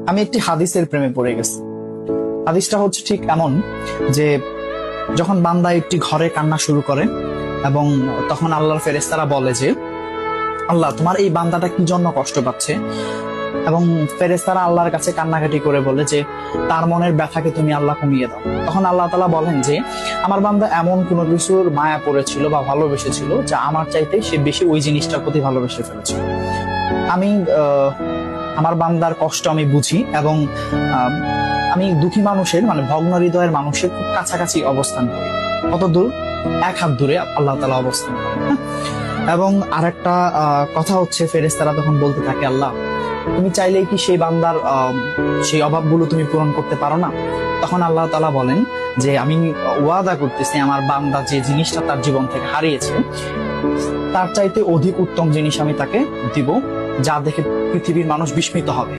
আমি একটি হাদিসের প্রেমে পড়ে গেছি। হাদিসটা হচ্ছে ঠিক এমন যে যখন বান্দা একটি ঘরে কান্না শুরু করে এবং তখন আল্লাহর ফেরেশতারা বলে যে আল্লাহ তোমার এই বান্দাটা কি জন্য কষ্ট পাচ্ছে, এবং ফেরেশতারা আল্লাহর কাছে কান্নাকাটি করে বলে যে তার মনের ব্যথাকে তুমি আল্লাহ কমিয়ে দাও। তখন আল্লাহ তাআলা বলেন যে আমার বান্দা এমন কোনো কিছুর মায়া পড়েছিল বা ভালোবেসেছিল যা আমার চাইতে সে বেশি ওই জিনিসটার প্রতি ভালোবেসে ফেলেছিল। আমি আমার বান্দার কষ্ট আমি বুঝি এবং আহ, আমি দুঃখী মানুষের মানে ভগ্ন হৃদয়ের মানুষের খুব কাছাকাছি অবস্থান করি। কত দূর? এক হাত দূরে আল্লাহ তাআলা অবস্থান করেন। হ্যাঁ? এবং আরেকটা কথা হচ্ছে ফেরেশতারা তখন বলতে থাকে আল্লাহ তুমি চাইলেই কি সেই বান্দার সেই অভাবগুলো তুমি পূরণ করতে পারো না? তখন আল্লাহ তাআলা বলেন যে আমি ওয়াদা করতেছি আমার বান্দা যে জিনিসটা তার জীবন থেকে হারিয়েছে তার চাইতে অধিক উত্তম জিনিস আমি তাকে দিব, যা দেখে পৃথিবীর মানুষ বিস্মিত হবে।